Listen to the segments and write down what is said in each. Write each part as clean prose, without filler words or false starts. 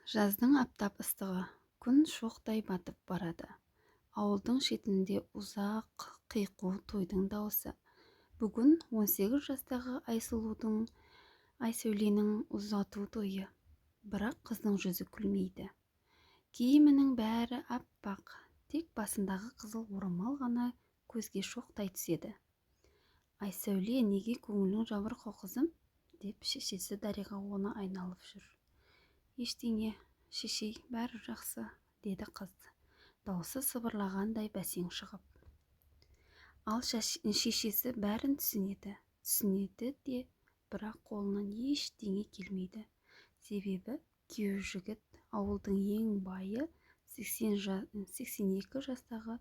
Жаздың аптап ыстығы, күн шоқтай батып барады. Ауылдың шетінде ұзақ қиқу тойдың дауысы. Бүгін 18 жастағы Айсәуленің ұзату тойы. Бірақ қыздың жүзі күлмейді. Киімінің бәрі аппақ, тек басындағы қызыл орамал ғана көзге шоқтай түседі. Айсәуле, неге көңілің жабырқау қызым? Деп шешесі Дариға оны айналып жүр. Ештеңе, шешей, бәрі жақсы, деді қыз, даусы сыбырлағандай бәсең шығып. Ал шешесі бәрін түсінеді де, бірақ қолынан ештеңе келмейді. Себебі күйеу жігіт ауылдың ең байы 82 жастағы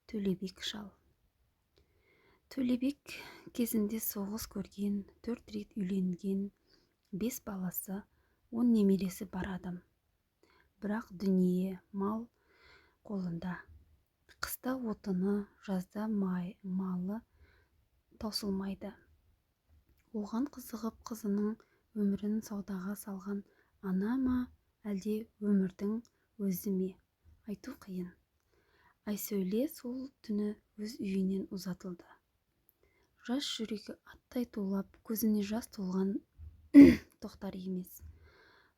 Төлебек шал. Төлебек кезінде соғыс көрген, 4 рет үйленген, 5 баласы, 10 немересі бар адам. Бірақ дүние, мал қолында. Қыста отыны, жазда малы таусылмайды. Оған қызығып қызының өмірін саудаға салған ана ма, әлде өмірдің өзі ме? Айту қиын. Айсәуле сол түні өз үйінен ұзатылды. Жас жүрегі аттай тулап, көзіне жас толған тоқтар емес.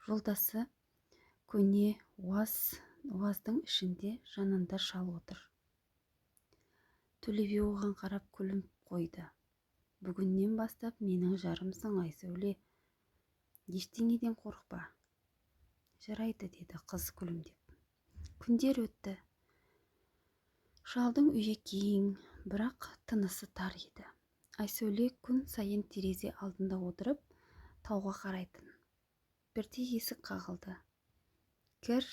Жолдасы көне уаздың ішінде жанында шал отыр. Төлебек оған қарап күліп қойды. Бүгіннен бастап менің жарымсың, Айсәуле. Ештеңеден қорықпа. Жарайды, деді қыз күлімдеп. Күндер өтті. Шалдың үйі кең, бірақ тынысы тар еді. Айсәуле күн сайын терезе алдында отырып, тауға қарайтын. Бірде есік қағылды. Кір,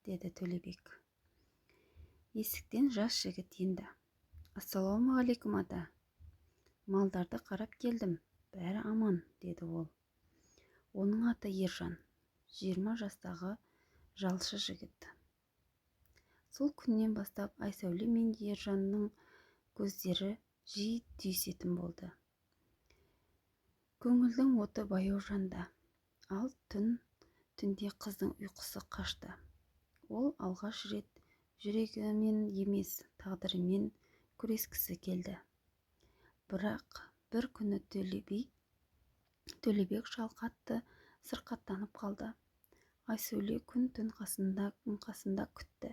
деді Төлебек. Есіктен жас жігіт енді. Ассалаумағалейкум, ата. Малдарды қарап келдім, бәрі аман, деді ол. Оның аты Ержан, 20 жастағы жалшы жігіт. Сол күннен бастап Айсәуле мен Ержанның көздері жиі түйісетін болды. Көңілдің оты баяу жанды, ал түнде қыздың ұйқысы қашты. Ол алғаш рет жүрегімен емес, тағдырымен күрескісі келді. Бірақ бір күні Төлебек шал қатты сырқаттанып қалды. Айсәуле күн-түн қасында күтті.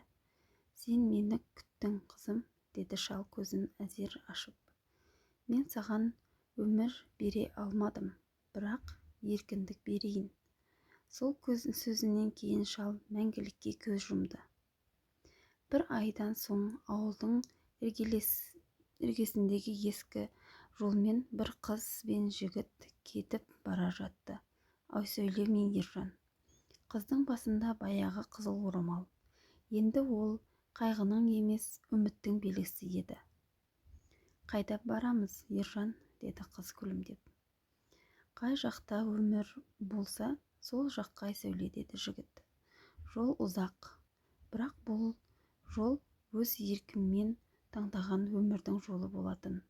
Сен мені күттің, қызым, деді шал көзін әзер ашып. Мен саған өмір бере алмадым, бірақ еркіндік берейін. Сол сөзінен кейін шал мәңгілікке көз жұмды. Бір айдан соң ауылдың іргесіндегі ескі жолмен бір қыз бен жігіт кетіп бара жатты. Айсәуле мен Ержан. Қыздың басында баяғы қызыл орамал. Енді ол қайғының емес, үміттің белгісі еді. Қайда барамыз, Ержан, деді қыз күлімдеп. Қай жақта өмір болса, сол жаққа, Айсәуле, деді жігіт. Жол ұзақ, бірақ бұл жол өз еркіммен таңдаған өмірдің жолы болатын.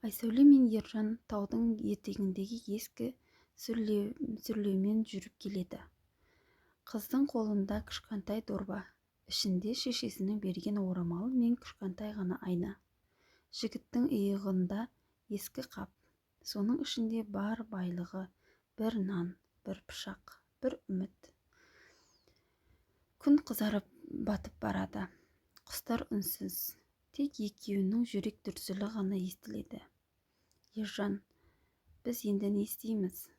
Айсәуле мен Ержан таудың етегіндегі ескі сүрлеумен жүріп келеді. Қыздың қолында кішкентай дорба, ішінде шешесінің берген орамалы мен кішкентай ғана айна. Жігіттің иығында ескі қап, соның ішінде бар байлығы, бір нан, бір пышақ, бір үміт. Күн қызарып батып барады. Құстар үнсіз, тек екеуінің жүрек дүрсілі ғана естіледі. Ержан, біз енді не істейміз?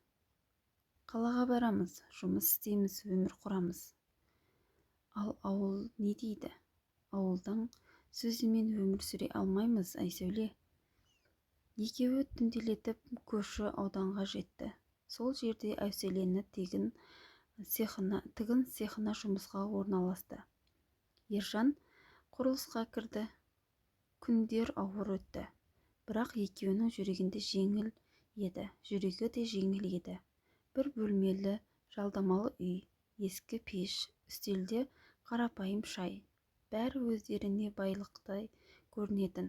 Қалаға барамыз, жұмыс істейміз, өмір құрамыз. Ал ауыл не дейді? Ауылдың сөзімен өмір сүре алмаймыз, Айсәуле. Екеуі түнделетіп көрші ауданға жетті. Сол жерде Айсәулені тігін цехына жұмысқа орналасты. Ержан құрылысқа кірді. Күндер ауыр өтті. Бірақ екеуінің жүрегі де жеңіл еді. Бір бөлмелі жалдамалы үй, ескі пеш, үстелде қарапайым шай. Бәрі өздеріне байлықтай көрінетін.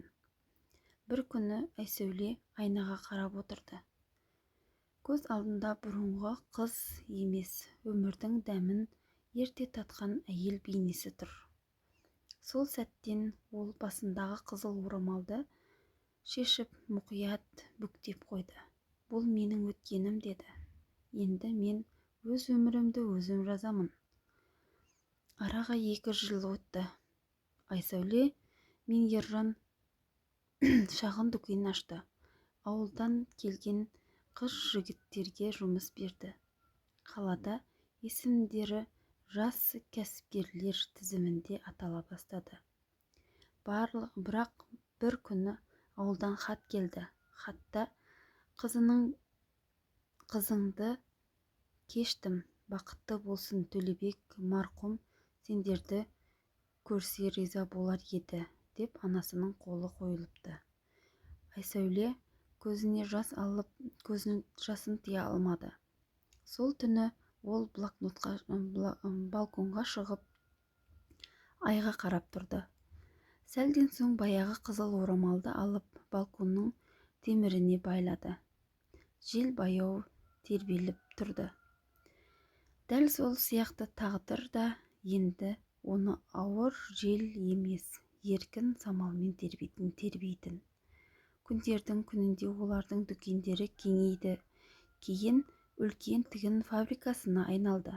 Бір күні Айсәуле айнаға қарап отырды. Көз алдында бұрынғы қыз емес, өмірдің дәмін ерте татқан әйел бейнесі тұр. Сол сәттен ол басындағы қызыл орамалды шешіп мұқият бүктеп қойды. Бұл менің өткенім, деді. Енді мен өз өмірімді өзім жазамын. Араға 2 жыл өтті. Айсәуле мен Ержан шағын дүкен ашты. Ауылдан келген қыз-жігіттерге жұмыс берді. Қалада есімдері жас кәсіпкерлер тізімінде атала бастады. Бірақ бір күні ауылдан хат келді. Хатта қызыңды кештім, бақытты болсын, Төлебек марқұм сендерді көрсе риза болар еді, деп анасының қолы қойылыпты. Айсәуле көзіне жас алып, көзінің жасын тия алмады. Сол түні ол балконға шығып айға қарап тұрды. Сәлден соң баяғы қызыл орамалды алып балконның теміріне байлады. Жел баяу тербеліп тұрды. Дәл сол сияқты тағдыр да енді оны ауыр жел емес, еркін самалмен тербейтін. Күндердің күнінде олардың дүкендері кеңейді, кейін үлкен тігін фабрикасына айналды.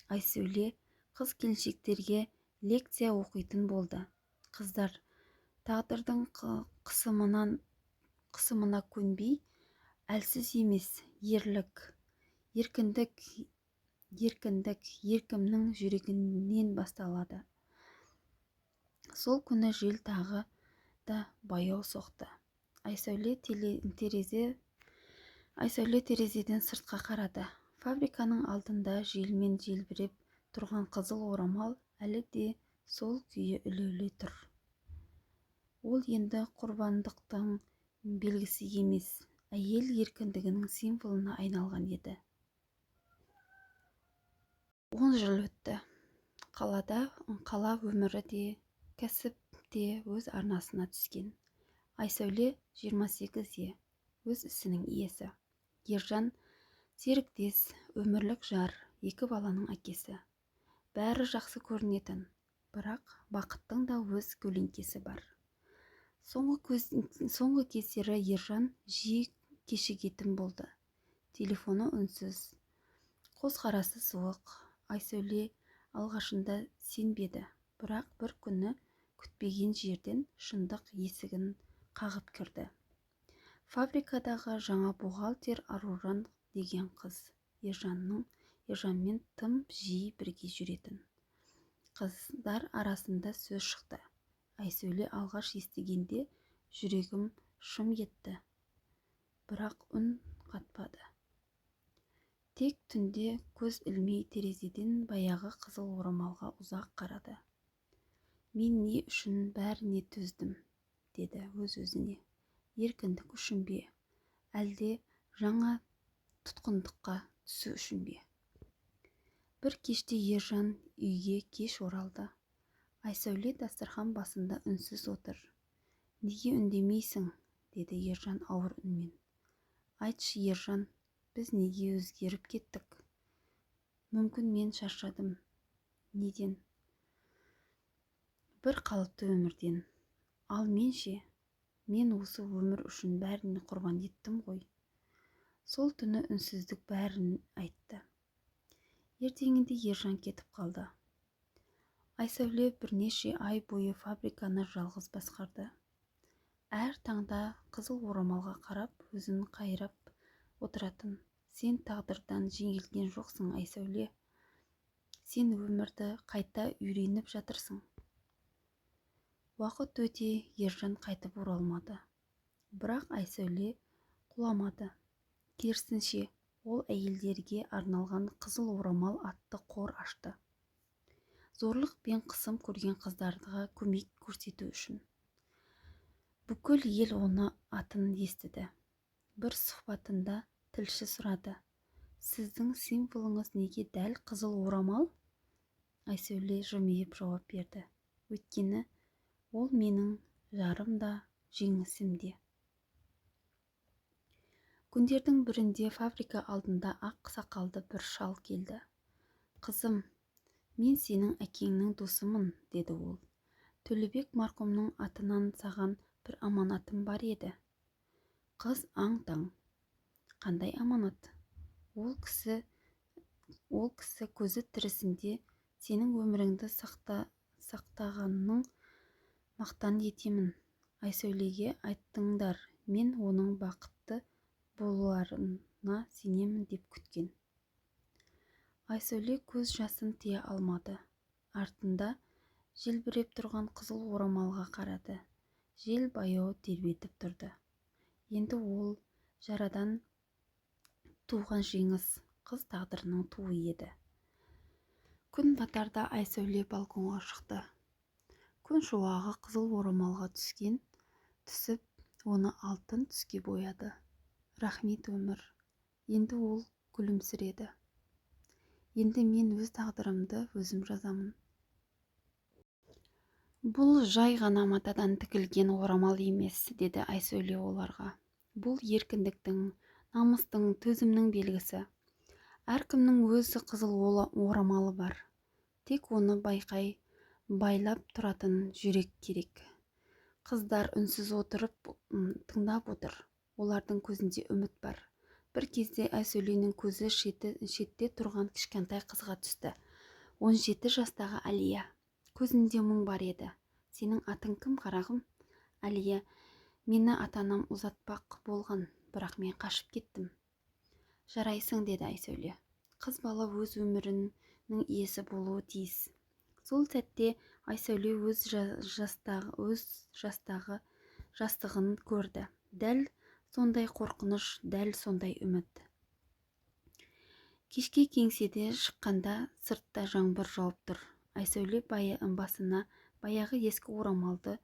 Айсәуле қыз-келіншектерге лекция оқитын болды. Қыздар тағдырдың қысымына көнбей, әлсіз емес, еркімнің жүрегінен басталады. Сол күні жел тағы да баяу соқты. Айсәуле терезеден сыртқа қарады. Фабриканың алдында желмен желбіреп тұрған қызыл орамал әлі де сол күйі ілулі тұр. Ол енді құрбандықтың белгісі емес, әйел еркіндігінің символына айналған еді. 10 жыл өтті. Қала өмірі де, кәсіп те өз арнасына түскен. Айсәуле 28-де, өз ісінің иесі. Ержан серіктес, өмірлік жар, 2 баланың әкесі. Бәрі жақсы көрінетін, бірақ бақыттың да өз көлеңкесі бар. Соңғы кездері Ержан жиі кешігетін болды. Телефоны үнсіз, көзқарасы суық. Айсәуле алғашында сенбеді, бірақ бір күні күтпеген жерден шындық есігін қағып кірді. Фабрикадағы жаңа бухгалтер Аружан деген қыз, Ержанмен тым жиі бірге жүретін. Қыздар арасында сөз шықты. Айсәуле алғаш естігенде жүрегім шым етті, бірақ үн қатпады. Тек түнде көз ілмей терезеден баяғы қызыл орамалға ұзақ қарады. Мен не үшін бәріне төздім, деді өз-өзіне. Еркіндік үшін бе, әлде жаңа тұтқындыққа түсу үшін бе? Бір кеште Ержан үйге кеш оралды. Айсәуле дастархан басында үнсіз отыр. Неге үндемейсің, деді Ержан ауыр үнмен. Айтшы, Ержан, біз неге өзгеріп кеттік? Мүмкін мен шаршадым. Неден? Бір қалыпты өмірден. Ал мен ше? Мен осы өмір үшін бәрін құрбан еттім ғой. Сол түні үнсіздік бәрін айтты. Ертеңінде Ержан кетіп қалды. Айсәуле бірнеше ай бойы фабриканы жалғыз басқарды. Әр таңда қызыл орамалға қарап, өзін қайрап отыратын. Сен тағдырдан жеңілген жоқсың, Айсәуле. Сен өмірді қайта үйреніп жатырсың. Уақыт өте, Ержан қайтып оралмады. Бірақ Айсәуле құламады. Керісінше, ол әйелдерге арналған қызыл орамал атты қор ашты. Зорлық пен қысым көрген қыздарға көмек көрсету үшін. Бүкіл ел оны атын естіді. Бір сұхбатында тілші сұрады. Сіздің символыңыз неге дәл қызыл орамал? Айсәуле жымиып жауап берді. Өйткені ол менің жарым да, жеңісім де. Күндердің бірінде фабрика алдында ақ сақалды бір шал келді. «Қызым, мен сенің әкеңнің досымын», деді ол. «Төлебек марқұмның атынан саған бір аманатым бар еді». Қыз аң-таң. «Қандай аманат?» Ол кісі көзі тірісінде сенің өміріңді сақтағанның мақтан етемін. Айсәулеге айттыңдар, мен оның бақытты боларына сенемін деп күткен. Айсәуле көз жасын тыя алмады. Артында желбіреп тұрған қызыл орамалға қарады. Жел баяу тербетіп тұрды. Енді ол жарадан туған жеңіс қыз тағдырының туы еді. Күн батарда Айсәуле балконға шықты. Күн шуағы қызыл орамалға түсіп, оны алтын түске бояды. Рахмет өмір. Енді ол күлімсіреді. Енді мен өз тағдырымды өзім жазамын. Бұл жай ғана матадан тігілген орамал емес, деді Айсәуле оларға. Бұл еркіндіктің, намыстың, төзімнің белгісі. Әркімнің өзі қызыл орамалы бар. Тек оны байлап тұратын жүрек керек. Қыздар үнсіз отырып тыңдап отыр. Олардың көзінде үміт бар. Бір кезде Айсәуленің көзі шетте тұрған кішкентай қызға түсті. 17 жастағы Әлия. Көзінде мұң бар еді. «Сенің атың кім, қарағым?» «Әлия, мені ата-анам ұзатпақ болған, бірақ мен қашып кеттім». «Жарайсың», деді Айсәуле. Қыз бала өз өмірінің иесі болуы тиіс. Сол сәтте Айсәуле өз жастығын көрді. Дәл сондай қорқыныш, дәл сондай үміт. Кешке кеңседе шыққанда сыртта жаңбыр жауып тұр. Айсәуле басына баяғы ескі орамалды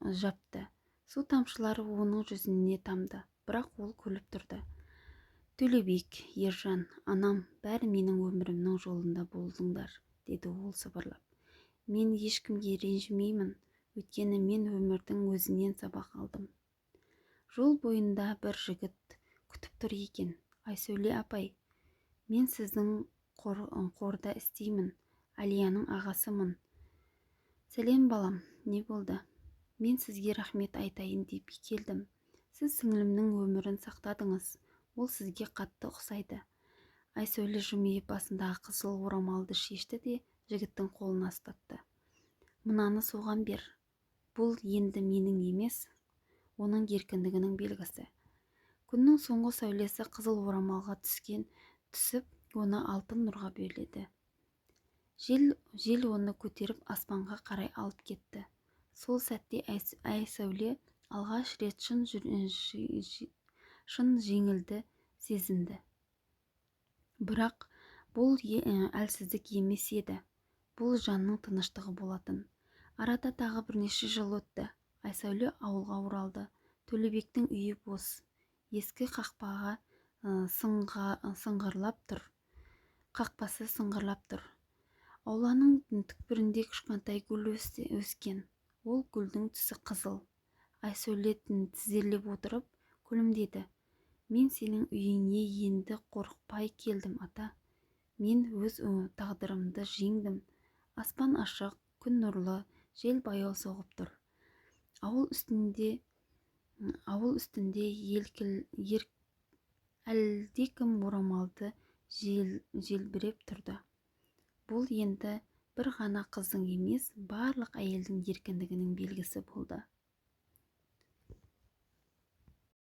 жапты. Су тамшылары оның жүзіне тамды, бірақ ол күліп тұрды. «Төлебек, Ержан, анам, бәрі менің өмірімнің жолында болдыңдар», деді ол сыбырлап. «Мен ешкімге ренжімеймін, өйткені мен өмірдің өзінен сабақ алдым». Жол бойында бір жігіт күтіп тұр екен. «Айсәуле апай, мен сіздің қорда істеймін, Әлияның ағасымын». «Сәлем балам, не болды?» «Мен сізге рахмет айтайын деп келдім. Сіз сіңілімнің өмірін сақтадыңыз, ол сізге қатты ұқсайды». Айсәуле жымиып басындағы қызыл орамалды шешті де жігіттің қолына ұстатты. «Мынаны соған бер. Бұл енді менің емес, оның еркіндігінің белгісі». Күннің соңғы сәулесі қызыл орамалға түсіп, оны алтын нұрға бөледі. Жел оны көтеріп аспанға қарай алып кетті. Сол сәтте Айсәуле алғаш рет шын жеңілді сезінді. Бірақ бұл әлсіздік емес еді. Бұл жанның тыныштығы болатын. Арада тағы бірнеше жыл өтті. Айсәуле ауылға оралды. Төлебектің үйі бос. Ескі қақпасы сыңғырлап тұр. Ауланың түкпірінде кішкентай гүл өскен. Ол гүлдің түсі қызыл. Айсәуле тізерлеп отырып күлімдеді. «Мен сенің үйіңе енді қорықпай келдім, ата. Мен өз тағдырымды жеңдім». Аспан ашық, күн нұрлы, жел баяу соғып тұр. Ауыл үстінде әлдекім орамалды желбіреп тұрды. Бұл енді бір ғана қыздың емес, барлық әйелдің еркіндігінің белгісі болды.